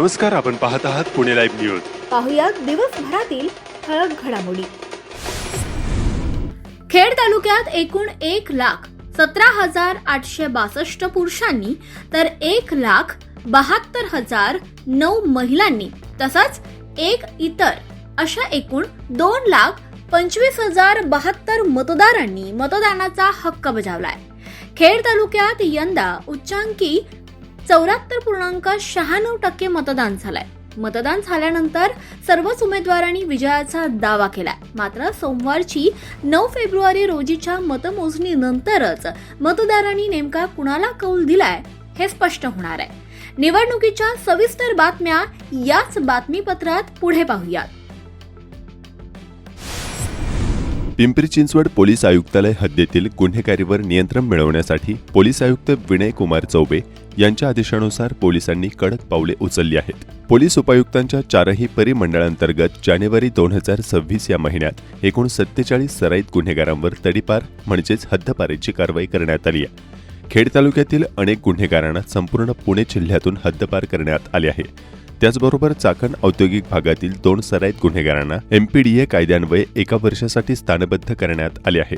नमस्कार, आपण पाहत आहात पुणे लाईव्ह न्यूज. पाहुयात दिवसभरातील ठळक घडामोडी. खेड तालुक्यात एकूण 1,17,862 पुरुषांनी तर 1,72,009 महिलांनी तसंच एक इतर अशा एकूण 2,25,072 मतदारांनी मतदानाचा हक्क बजावलाय. खेड तालुक्यात यंदा उच्चांकी 74.96% मतदान झालंय. मतदान झाल्यानंतर सर्वच उमेदवारांनी विजयाचा दावा केलाय. मात्र सोमवारची 9 फेब्रुवारी रोजीच्या मतमोजणीनंतरच मतदारांनी नेमका कुणाला कौल दिलाय हे स्पष्ट होणार आहे. निवडणुकीच्या सविस्तर बातम्या याच बातमीपत्रात पुढे पाहूयात. पिंपरी चिंचवड पोलीस आयुक्तालय हद्दीतील गुन्हेगारीवर नियंत्रण मिळवण्यासाठी पोलीस आयुक्त विनय कुमार चौबे यांच्या आदेशानुसार पोलिसांनी कडक पावले उचलली आहेत. पोलीस उपायुक्तांच्या 4ही परिमंडळांतर्गत जानेवारी 2026 या महिन्यात एकूण 47 सराईत गुन्हेगारांवर तडीपार म्हणजेच हद्दपारीची कारवाई करण्यात आली आहे. खेड तालुक्यातील अनेक गुन्हेगारांना संपूर्ण पुणे जिल्ह्यातून हद्दपार करण्यात आले आहे. त्याचबरोबर चाकण औद्योगिक भागातील 2 सराईत गुन्हेगारांना MPDA कायद्यान्वये 1 वर्षासाठी स्थानबद्ध करण्यात आले आहे.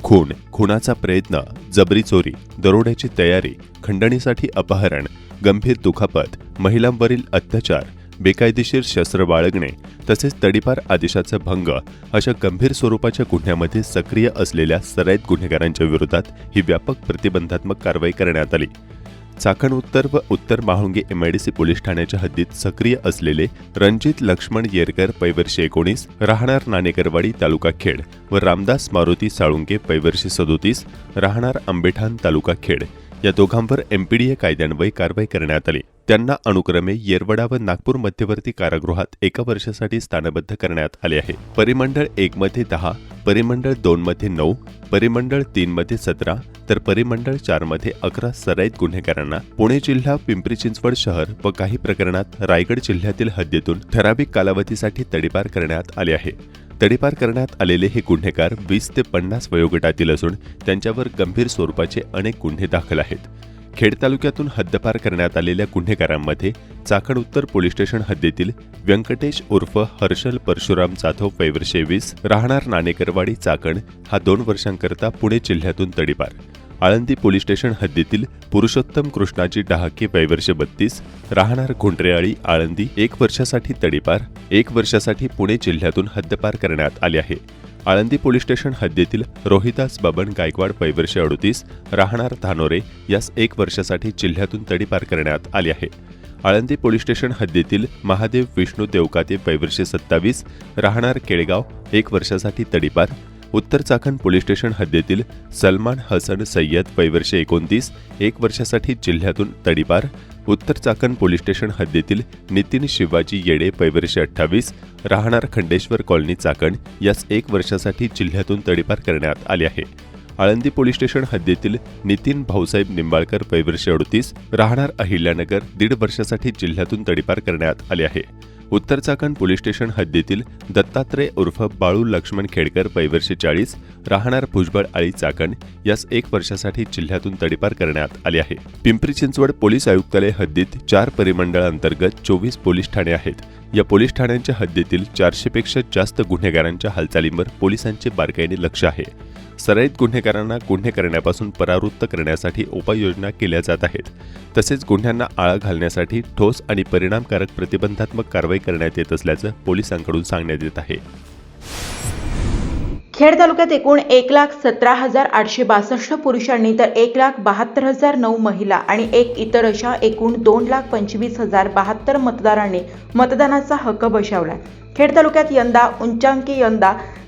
खून, खुनाचा प्रयत्न, जबरी चोरी, दरोड्याची तयारी, खंडणीसाठी अपहरण, गंभीर दुखापत, महिलांवरील अत्याचार, बेकायदेशीर शस्त्र बाळगणे तसेच तडीपार आदेशाचा भंग अशा गंभीर स्वरूपाच्या गुन्ह्यामध्ये सक्रिय असलेल्या सराईत गुन्हेगारांच्या विरोधात ही व्यापक प्रतिबंधात्मक कारवाई करण्यात आली. चाकण उत्तर व उत्तर माहुंगे MIDC पोलीस ठाण्याच्या हद्दीत सक्रिय असलेले रणजित लक्ष्मण येरकर पैवर्षी 19 राहणार नाणेकरवाडी तालुका खेड व रामदास मारुती साळुंके पैवर्षी 37 राहणार आंबेठाण तालुका खेड या दोघांवर MPDA कायद्यान्वये कारवाई करण्यात आली. त्यांना अनुक्रमे येरवडा व नागपूर मध्यवर्ती कारागृहात 1 वर्षासाठी स्थानबद्ध करण्यात आले आहे. परिमंडळ 1 मध्ये 10, परिमंडळ 2 मध्ये 9, परिमंडळ 3 मध्ये 17 तर परिमंडळ 4 मध्ये 11 सराईत गुन्हेगारांना पुणे जिल्हा, पिंपरी चिंचवड शहर व काही प्रकरणात रायगड जिल्ह्यातील हद्दीतून ठराविक कालावधीसाठी तडीपार करण्यात आले आहे. तडीपार करण्यात आलेले हे गुन्हेगार 20 ते 50 वयोगटातील असून त्यांच्यावर गंभीर स्वरूपाचे अनेक गुन्हे दाखल आहेत. खेड तालुक्यातून हद्दपार करण्यात आलेल्या गुन्हेगारांमध्ये चाकण उत्तर पोलीस स्टेशन हद्दीतील व्यंकटेश उर्फ हर्षल परशुराम जाधव पैवर्षी 20 राहणार नाणेकरवाडी चाकण हा 2 वर्षांकरता पुणे जिल्ह्यातून तडीपार. आळंदी पोलीस स्टेशन हद्दीतील पुरुषोत्तम कृष्णाजी डहाके पैवर्षी 32 राहणार घोंडरेआळी आळंदी 1 वर्षासाठी तडीपार, 1 वर्षासाठी पुणे जिल्ह्यातून हद्दपार करण्यात आले आहे. आळंदी पोलीस स्टेशन हद्दीतील रोहिदास बबन गायकवाड पैवर्षी 38 राहणार धानोरे यास 1 वर्षासाठी जिल्ह्यातून तडीपार करण्यात आले आहे. आळंदी पोलीस स्टेशन हद्दीतील महादेव विष्णू देवकाते पैवर्षी 27 राहणार केळगाव 1 वर्षासाठी तडीपार. उत्तर चाकण पोलीस स्टेशन हद्दीतील सलमान हसन सय्यद पैवर्षी 29 1 वर्षासाठी जिल्ह्यातून तडीपार. उत्तर चाकण पोलीस स्टेशन हद्दीतील नितीन शिवाजी येडे पैवर्षी 28 राहणार खंडेश्वर कॉलनी चाकण यास 1 वर्षासाठी जिल्ह्यातून तडीपार करण्यात आले आहे. आळंदी पोलीस स्टेशन हद्दीतील नितीन भाऊसाहेब निंबाळकर पैवर्षी 38 राहणार अहिल्यानगर 1.5 वर्षासाठी जिल्ह्यातून तडीपार करण्यात आले आहे. उत्तर चाकण पोलीस स्टेशन हद्दीतील दत्तात्रय उर्फ बाळू लक्ष्मण खेडकर पैवर्षी 40 राहणार भुजबळ आळी चाकण यास 1 वर्षासाठी जिल्ह्यातून तडीपार करण्यात आले आहे. पिंपरी चिंचवड पोलीस आयुक्तालय हद्दीत 4 परिमंडळांतर्गत 24 पोलीस ठाणे आहेत. या पोलीस ठाण्यांच्या हद्दीतील 400 पेक्षा जास्त गुन्हेगारांच्या हालचालींवर पोलिसांचे बारकाईने लक्ष आहे. सराईत गुन्हेगारांना गुन्हे करण्यापासून परावृत्त करण्यासाठी उपाययोजना केल्या जात आहेत. तसेच गुन्ह्यांना आळा घालण्यासाठी ठोस आणि परिणामकारक प्रतिबंधात्मक कारवाई करण्यात येत असल्याचं पोलिसांकडून सांगण्यात येत आहे. खेड तालुक्यात एकूण 1,17,862 पुरुषांनी तर 1,72,009 महिला आणि एक इतर अशा एकूण 2,25,072 मतदारांनी मतदानाचा हक्क बजावला. खेड तालुक्यात यंदा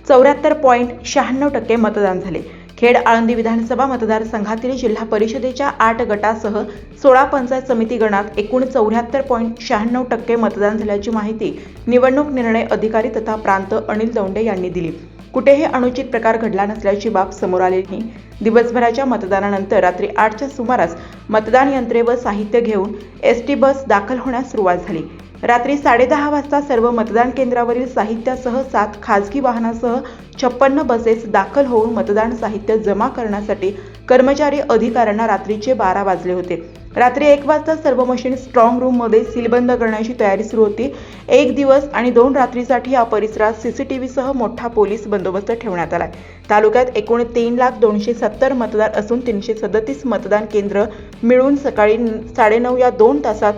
74.96% मतदान झाले. खेड आळंदी विधानसभा मतदारसंघातील जिल्हा परिषदेच्या 8 गटासह 16 पंचायत समिती गणात एकूण 74.96% मतदान झाल्याची माहिती निवडणूक निर्णय अधिकारी तथा प्रांत अनिल दौंडे यांनी दिली. कुठेही अनुचित प्रकार घडला नसल्याची बाब समोर आलेली. दिवसभराच्या मतदानानंतर रात्री 8च्या सुमारास मतदान यंत्रे व साहित्य घेऊन ST बस दाखल होण्यास सुरुवात झाली. रात्री 10:30 वाजता सर्व मतदान केंद्रावरील साहित्यासह 7 खासगी वाहनासह 56 बसेस दाखल होऊन मतदान साहित्य जमा करण्यासाठी कर्मचारी अधिकाऱ्यांना रात्रीचे 12 वाजले होते. रात्री 1 वाजता सर्व मशीन स्ट्रॉंग रूममध्ये सीलबंद करण्याची तयारी सुरू होती. 1 दिवस आणि 2 रात्रीसाठी या परिसरात सीसीटीव्हीसह मोठा पोलीस बंदोबस्त ठेवण्यात आला. तालुक्यात एकूण 3,270 मतदार असून 337 मतदान केंद्र मिळून सकाळी 9:30 या 2 तासात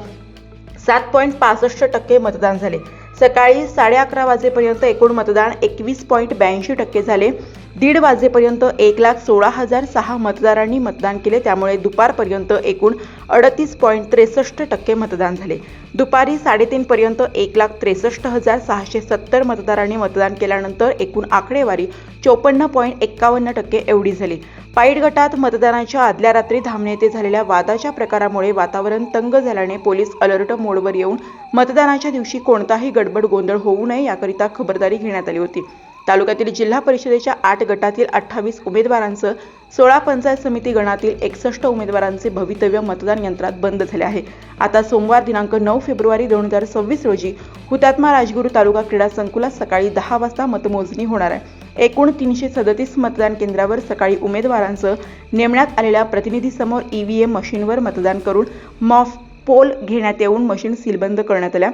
7.65% मतदान झाले. सकाळी 11:30 वाजेपर्यंत एकूण मतदान 21.82% झाले. 1:30 वाजेपर्यंत 1,16,006 मतदारांनी मतदान केले. त्यामुळे दुपारपर्यंत एकूण 38.63% मतदान झाले. दुपारी 3:30 पर्यंत 1,63,670 मतदारांनी मतदान केल्यानंतर एकूण आकडेवारी 54.51% एवढी झाली. पाईट गटात मतदानाच्या आदल्या रात्री धामणे येथे झालेल्या वादाच्या प्रकारामुळे वातावरण तंग झाल्याने पोलीस अलर्ट मोडवर येऊन मतदानाच्या दिवशी कोणताही गडबड गोंधळ होऊ नये याकरिता खबरदारी घेण्यात आली होती. तालुक्यातील जिल्हा परिषदेच्या 8 गटातील 28 उमेदवारांसह 16 पंचायत समिती गणातील 61 उमेदवारांचे भवितव्य मतदान यंत्रात बंद झाले आहे. आता सोमवार दिनांक 9 फेब्रुवारी 2026 रोजी हुतात्मा राजगुरू तालुका क्रीडा संकुलात सकाळी 10 वाजता मतमोजणी होणार आहे. एकूण 337 मतदान केंद्रावर सकाळी उमेदवारांसह नेमण्यात आलेल्या प्रतिनिधीसमोर EVM मशीनवर मतदान करून मॉक पोल घेण्यात येऊन मशीन सीलबंद करण्यात आल्या.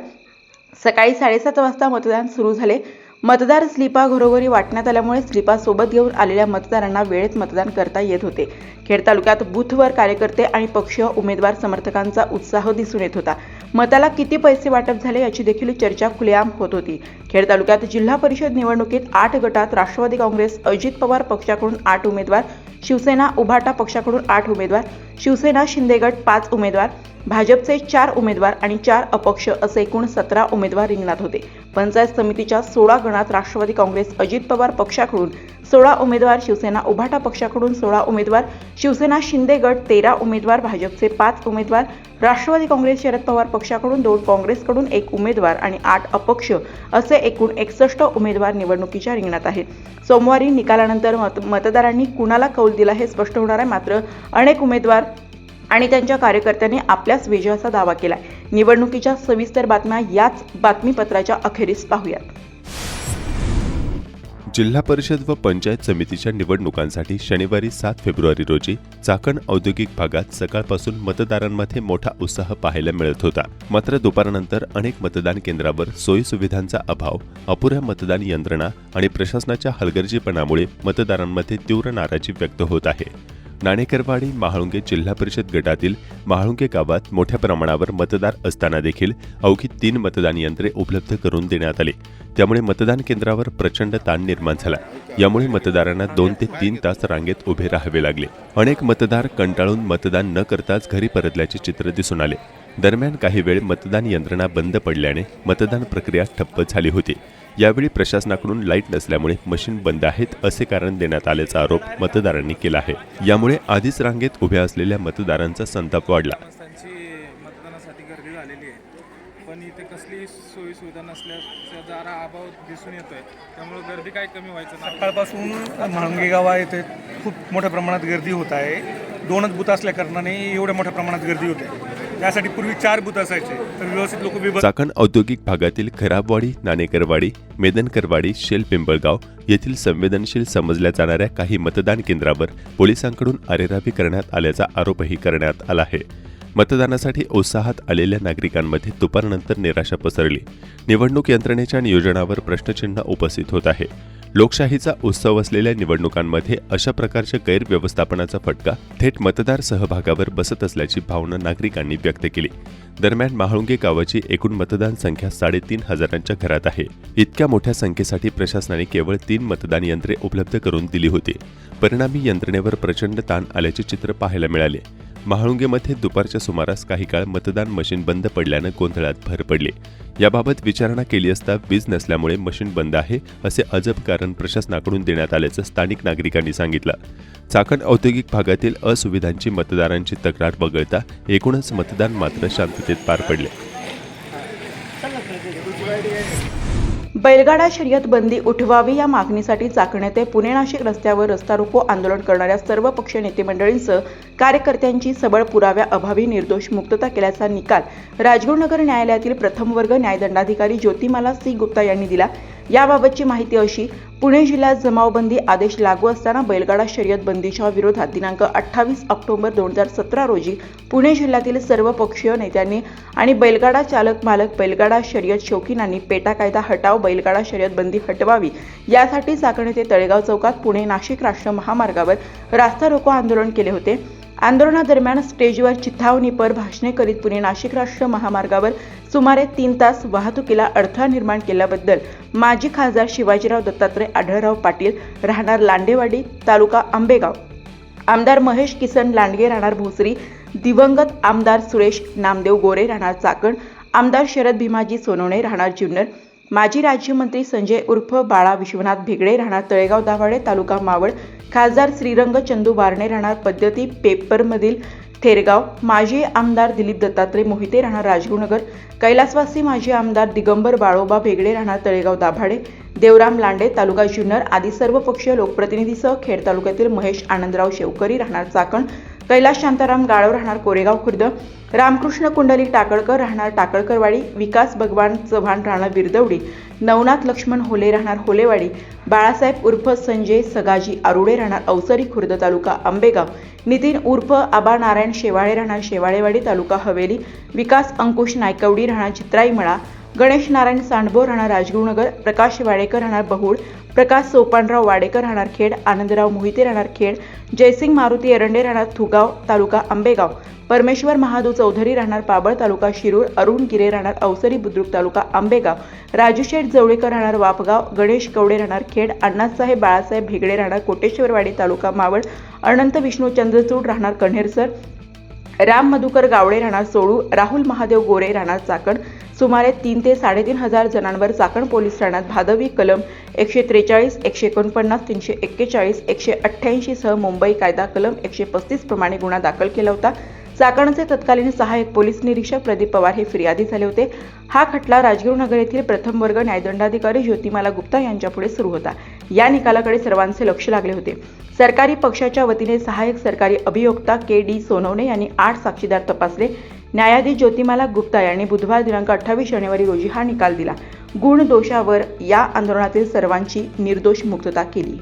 सकाळी 7:30 वाजता मतदान सुरू झाले. मतदार स्लिपा घरोघरी वाटण्यात आल्यामुळे स्लिपा सोबत घेऊन आलेल्या मतदारांना वेळेत मतदान करता येत होते. खेड तालुक्यात बूथवर कार्यकर्ते आणि पक्षीय उमेदवार समर्थकांचा उत्साह दिसून येत होता. मताला किती पैसे वाटप झाले याची देखील चर्चा खुलेआम होत होती. खेड तालुक्यात जिल्हा परिषद निवडणुकीत 8 गटात राष्ट्रवादी काँग्रेस अजित पवार पक्षाकडून 8 उमेदवार, शिवसेना उभाटा पक्षाकडून 8 उमेदवार, शिवसेना शिंदे गट 5 उमेदवार, भाजपचे 4 उमेदवार आणि 4 अपक्ष असे एकूण 17 उमेदवार रिंगणात होते. पंचायत समितीच्या 16 गणात राष्ट्रवादी काँग्रेस अजित पवार पक्षाकडून 16 उमेदवार, शिवसेना उभाटा पक्षाकडून 16 उमेदवार, शिवसेना शिंदे गट 13 उमेदवार, भाजपचे 5 उमेदवार, राष्ट्रवादी काँग्रेस शरद पवार पक्षाकडून 2, काँग्रेसकडून 1 उमेदवार आणि 8 अपक्ष असे एकूण 61 उमेदवार निवडणुकीच्या रिंगणात आहेत. सोमवारी निकालानंतर मतदारांनी कुणाला कौल दिला हे स्पष्ट होणार आहे. मात्र अनेक उमेदवार आणि त्यांच्या कार्यकर्त्यांनी आपल्याच विजयाचा दावा केला. निवडणुकीच्या सविस्तर बातम्या याच बातमीपत्राच्या अखेरीस पाहूयात. जिल्हा परिषद व पंचायत समितीच्या निवडणुकांसाठी शनिवारी 7 फेब्रुवारी रोजी चाकण औद्योगिक भागात सकाळपासून मतदारांमध्ये मोठा उत्साह पाहायला मिळत होता. मात्र दुपारनंतर अनेक मतदान केंद्रावर सोयीसुविधांचा अभाव, अपुऱ्या मतदान यंत्रणा आणि प्रशासनाच्या हलगर्जीपणामुळे मतदारांमध्ये तीव्र नाराजी व्यक्त होत आहे. नाणेकरवाडी महाळुंगे जिल्हा परिषद गटातील महाळुंगे गावात मोठ्या प्रमाणावर मतदार असताना देखील अवघी 3 मतदान यंत्रे उपलब्ध करून देण्यात आली. त्यामुळे मतदान केंद्रावर प्रचंड ताण निर्माण झाला. यामुळे मतदारांना 2 ते 3 तास रांगेत उभे राहावे लागले. अनेक मतदार कंटाळून मतदान न करताच घरी परतल्याचे चित्र दिसून आले. दरम्यान काही वेळ मतदान यंत्रणा बंद पडल्याने मतदान प्रक्रिया ठप्प झाली होती. यावेळी प्रशासनाकडून लाईट नसल्यामुळे मशीन बंद आहेत असे कारण देण्यात आल्याचा आरोप मतदारांनी केला आहे. यामुळे आधीच रांगेत उभ्या असलेल्या मतदारांचा संताप वाढला. मतदानासाठी गर्दी झालेली आहे, पण इथे कसली सोयी सुविधा नसल्याचा जरा अभाव दिसून येतोय. त्यामुळे गर्दी काय कमी व्हायचं नाही. सकाळपासून म्हाळुंगे गावा येथे खूप मोठ्या प्रमाणात गर्दी होत आहे. 2च बूथ असल्या कारणाने एवढ्या मोठ्या प्रमाणात गर्दी होते. त्यासाठी पूर्वी 4 बूथ असायचे, तर व्यवस्थित लोक चाकण औद्योगिक भागातील खराबवाडी, नाणेकरवाडी, मेदनकरवाडी, शेल पिंपळगाव येथील संवेदनशील समजल्या जाणाऱ्या काही मतदान केंद्रावर पोलिसांकडून अरेरावी करण्यात आल्याचा आरोपही करण्यात आला आहे. मतदानासाठी उत्साहात आलेल्या नागरिकांमध्ये दुपारनंतर निराशा पसरली. निवडणूक यंत्रणेच्या नियोजनावर प्रश्नचिन्ह उपस्थित होत आहे. लोकशाहीचा उत्सव असलेल्या निवडणुकांमध्ये अशा प्रकारच्या गैरव्यवस्थापनाचा फटका थेट मतदार सहभागावर बसत असल्याची भावना नागरिकांनी व्यक्त केली. दरम्यान महाळुंगे गावाची एकूण मतदान संख्या 3,500च्या घरात आहे. इतक्या मोठ्या संख्येसाठी प्रशासनाने केवळ 3 मतदान यंत्रे उपलब्ध करून दिली होती. परिणामी यंत्रणेवर प्रचंड ताण आल्याचे चित्र पाहायला मिळाले. महाळुंगेमध्ये दुपारच्या सुमारास काही काळ मतदान मशीन बंद पडल्यानं गोंधळात भर पडली. याबाबत विचारणा केली असता वीज नसल्यामुळे मशीन बंद आहे असे अजब कारण प्रशासनाकडून देण्यात आल्याचं स्थानिक नागरिकांनी सांगितलं. चाकण औद्योगिक भागातील असुविधांची मतदारांची तक्रार वगळता एकूणच मतदान मात्र शांततेत पार पडले. बैलगाडा शर्यत बंदी उठवावी या मागणीसाठी चाकण येथे पुणे नाशिक रस्त्यावर रस्ता रोको आंदोलन करणाऱ्या सर्व पक्षीय नेते मंडळींसह कार्यकर्त्यांची सबळ पुराव्याअभावी निर्दोष मुक्तता केल्याचा निकाल राजगुरुनगर न्यायालयातील प्रथम वर्ग न्यायदंडाधिकारी ज्योतिमाला सी गुप्ता यांनी दिला. याबाबतची माहिती अशी: पुणे जिल्ह्यात जमावबंदी आदेश लागू असताना बैलगाडा शर्यत बंदीच्या विरोधात दिनांक 28 ऑक्टोबर 2017 रोजी पुणे जिल्ह्यातील सर्व पक्षीय नेत्यांनी आणि बैलगाडा चालक मालक, बैलगाडा शर्यत शौकीनांनी पेटा कायदा हटाव, बैलगाडा शर्यत बंदी हटवावी यासाठी चाकण येथे तळेगाव चौकात पुणे नाशिक राष्ट्र महामार्गावर रास्ता रोको आंदोलन केले होते. आंदोलनादरम्यान स्टेजवर चिथावणीपर भाषणे करीत पुणे नाशिक राष्ट्र महामार्गावर सुमारे 3 तास वाहतुकीला अडथळा निर्माण केल्याबद्दल माजी खासदार शिवाजीराव दत्तात्रय आढळराव पाटील राहणार लांडेवाडी तालुका आंबेगाव, आमदार महेश किसन लांडगे राहणार भोसरी, दिवंगत आमदार सुरेश नामदेव गोरे राहणार चाकण, आमदार शरद भीमाजी सोनवणे राहणार जुन्नर, माजी राज्यमंत्री संजय उर्फ बाळा विश्वनाथ भेगडे राहणार तळेगाव दाभाडे तालुका मावळ, खासदार श्रीरंग चंदू बारणे राहणार पद्धती पेपरमधील थेरगाव, माजी आमदार दिलीप दत्तात्रय मोहिते राहणार राजगुरुनगर, कैलासवासी माजी आमदार दिगंबर बाळोबा भेगडे राहणार तळेगाव दाभाडे, देवराम लांडे तालुका जुन्नर आदी सर्व पक्षीय लोकप्रतिनिधीसह खेड तालुक्यातील महेश आनंदराव शेवकरी राहणार चाकण, कैलास शांताराम गाळव राहणार कोरेगाव खुर्द, रामकृष्ण कुंडलिक टाकळकर राहणार टाकळकरवाडी, विकास भगवान चव्हाण राहणार विरदवडी, नवनाथ लक्ष्मण होले राहणार होलेवाडी, बाळासाहेब उर्फ संजय सगाजी आरुडे राहणार अवसरी खुर्द तालुका आंबेगाव, नितीन उर्फ आबा नारायण शेवाळे राहणार शेवाळेवाडी तालुका हवेली, विकास अंकुश नायकवडी राहणार चित्राईमळा, गणेश नारायण सांडबो राहणार राजगुरुनगर, प्रकाश वाडेकर राहणार बहुळ, प्रकाश सोपानराव वाडेकर राहणार खेड, आनंदराव मोहिते राहणार खेड, जयसिंग मारुती एरंडे राहणार थुगाव तालुका आंबेगाव, परमेश्वर महादू चौधरी राहणार पाबळ तालुका शिरूर, अरुण गिरे राहणार अवसरी बुद्रुक तालुका आंबेगाव, राजूशेठ जवळेकर राहणार वापगाव, गणेश कवडे राहणार खेड, अण्णासाहेब बाळासाहेब भेगडे राहणार कोटेश्वरवाडी तालुका मावळ, अनंत विष्णू चंद्रचूड राहणार कन्हेरसर, राम मधुकर गावडे राहणार सोळू, राहुल महादेव गोरे राहणार चाकण. सुमारे 3 ते 3.5 हजार जणांवर चाकण पोलीस ठाण्यात भादवी कलम 143, 149, 341, 188 सह मुंबई कायदा कलम 135 प्रमाणे गुन्हा दाखल केला होता. चाकणचे तत्कालीन सहाय्यक पोलीस निरीक्षक प्रदीप पवार हे फिर्यादी झाले होते. हा खटला राजगुरुनगर येथील प्रथम वर्ग न्यायदंडाधिकारी ज्योतिमाला गुप्ता यांच्यापुढे सुरू होता. या निकालाकडे सर्वांचे लक्ष लागले होते. सरकारी पक्षाच्या वतीने सहाय्यक सरकारी अभियोक्ता के.डी. सोनवणे यांनी 8 साक्षीदार तपासले. न्यायाधीश ज्योतिमाला गुप्ता यांनी बुधवार दिनांक 28 जानेवारी रोजी हा निकाल दिला. गुण दोषावर या आंदोलनातील सर्वांची निर्दोष मुक्तता केली.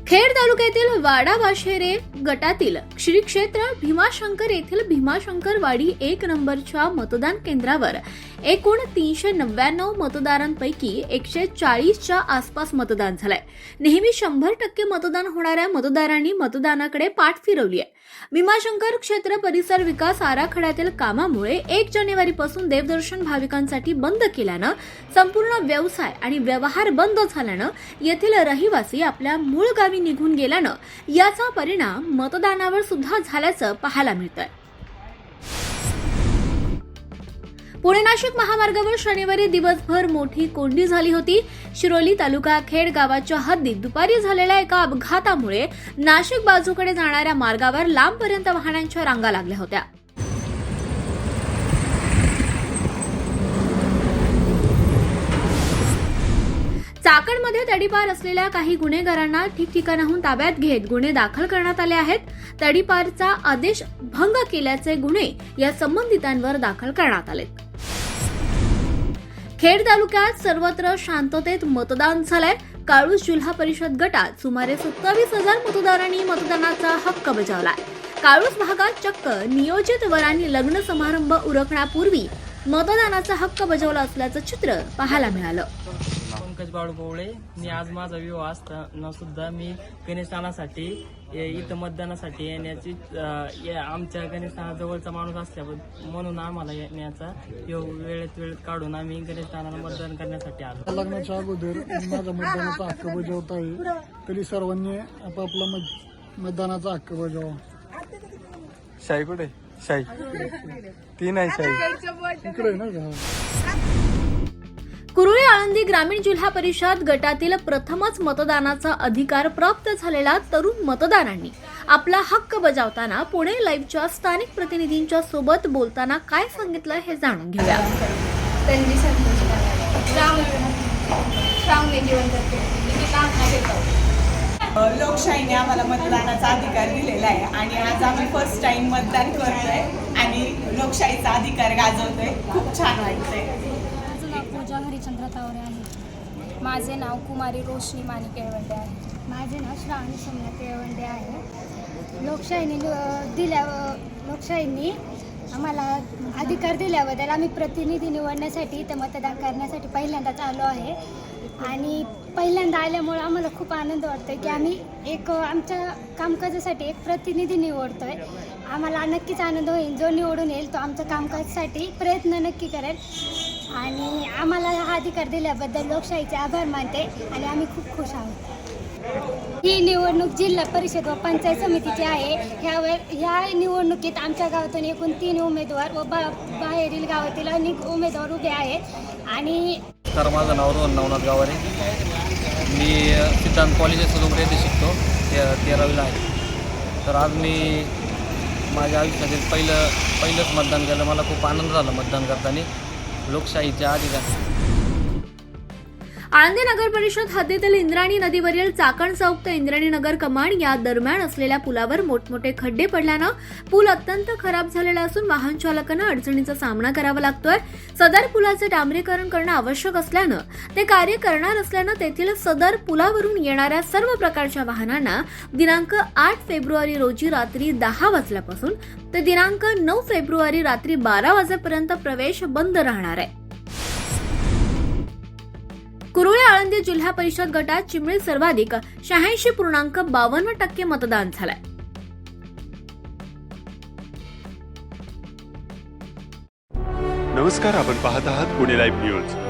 खेड तालुक्यातील वाडा वाशेरे गटातील श्री क्षेत्र भीमाशंकर येथील भीमाशंकर वाडी 1 नंबरच्या मतदान केंद्रावर एकूण 399 मतदारांपैकी 140च्या आसपास मतदान झालंय. नेहमी 100% मतदान होणाऱ्या मतदारांनी मतदानाकडे पाठ फिरवली आहे. भीमाशंकर क्षेत्र परिसर विकास आराखड्यातील कामामुळे 1 जानेवारीपासून देवदर्शन भाविकांसाठी बंद केल्यानं संपूर्ण व्यवसाय आणि व्यवहार बंद झाल्यानं येथील रहिवासी आपल्या मूळ गावी निघून गेल्यानं याचा परिणाम मतदानावर सुद्धा झाल्याचं पाहायला मिळतंय. पुणे नाशिक महामार्गावर शनिवारी दिवसभर मोठी कोंडी झाली होती. शिरोली तालुका खेड गावाच्या हद्दीत दुपारी झालेल्या एका अपघातामुळे नाशिक बाजूकडे जाणाऱ्या मार्गावर लांबपर्यंत वाहनांच्या रांगा लागल्या होत्या. चाकणमध्ये तडीपार असलेल्या काही गुन्हेगारांना ठिकठिकाणाहून ताब्यात घेत गुन्हे दाखल करण्यात आले आहेत. तडीपारचा आदेश भंग केल्याचे गुन्हे या संबंधितांवर दाखल करण्यात आले. खेड तालुक्यात सर्वत्र शांततेत मतदान झालंय. काळूस जिल्हा परिषद गटात सुमारे 27,000 मतदारांनी मतदानाचा हक्क बजावलाय. काळूस भागात चक्क नियोजित वरांनी लग्न समारंभ उरकण्यापूर्वी मतदानाचा हक्क बजावला असल्याचं चित्र पाहायला मिळालं. पंकज बाळू गवळे, मी आज माझा विवाह असताना सुद्धा मी गणेशस्थानासाठी इथं मतदानासाठी येण्याची आमच्या गणेशस्थानाजवळचा माणूस असल्याबद्दल म्हणून आम्हाला येण्याचा वेळेत काढून आम्ही गणेशस्थानाला मतदान करण्यासाठी आलो. लग्नाच्या अगोदर माझा मतदानाचा हक्क बजावत आहे, तरी सर्वांनी आपापला मतदानाचा हक्क बजावा. शाही कुठे? शाही ती नाही, शाही इकडे ना का. कुरुळे आळंदी ग्रामीण जिल्हा परिषद गटातील प्रथमच मतदानाचा अधिकार प्राप्त झालेल्या तरुण मतदारांनी आपला हक्क बजावताना पुणे लाईव्हच्या स्थानिक प्रतिनिधींच्या सोबत बोलताना काय सांगितलं हे जाणून घेऊया. लोकशाहीने आम्हाला मतदानाचा अधिकार दिलेला आहे आणि आज आम्ही फर्स्ट टाइम मतदान करतोय आणि लोकशाहीचा अधिकार गाजवतोय. खूप छान वाटतंय. पूजा माझे नाव कुमारी रोशनी माणिक केळवंडे आहे. माझे नाव श्रावणी सोमनाथ केळवंडे आहे. लोकशाहींनी आम्हाला अधिकार दिल्याबद्दल आम्ही प्रतिनिधी निवडण्यासाठी इथं मतदान करण्यासाठी पहिल्यांदाच आलो आहे. आणि पहिल्यांदा आल्यामुळं आम्हाला खूप आनंद वाटतो की आम्ही एक आमच्या कामकाजासाठी एक प्रतिनिधी निवडतो आहे. आम्हाला नक्कीच आनंद होईल. जो निवडून येईल तो आमच्या कामकाजासाठी प्रयत्न नक्की करेल. आणि आम्हाला हा अधिकार दिल्याबद्दल लोकशाहीचे आभार मानते आणि आम्ही खूप खुश आहोत. ही निवडणूक जिल्हा परिषद व पंचायत समितीची आहे. ह्या निवडणुकीत आमच्या गावातून एकूण 3 उमेदवार व बाहेरील गावातील अनेक उमेदवार उभे आहेत. आणि तर माझं नाव रोहन नवनाथ गावारे. मी सिद्धांत कॉलेज सोलापूर येथे शिकतो. 13वीला आहे. तर आज मी माझ्या आयुष्यातील पहिलंच मतदान केलं. मला खूप आनंद झाला मतदान करताना. लोकशाहीच्या अधिकार. आळंदी नगर परिषद हद्दीतील इंद्रायणी नदीवरील चाकण चौक ते इंद्रायणी नगर कमांड या दरम्यान असलेल्या पुलावर मोठमोठे खड्डे पडल्यानं पूल अत्यंत खराब झालेला असून वाहन चालकांना अडचणीचा सामना करावा लागतोय. सदर पुलाचे डांबरीकरण करणं आवश्यक असल्यानं ते कार्य करणार असल्यानं तेथील सदर पुलावरून येणाऱ्या सर्व प्रकारच्या वाहनांना दिनांक 8 फेब्रुवारी रोजी रात्री 10 वाजल्यापासून ते दिनांक 9 फेब्रुवारी रात्री 12 वाजेपर्यंत प्रवेश बंद राहणार आहे. कुरुळे आळंदी जिल्हा परिषद गटात चिमळीत सर्वाधिक 86.52% मतदान झालंय. नमस्कार, आपण पाहत आहात पुणे लाईव्ह न्यूज.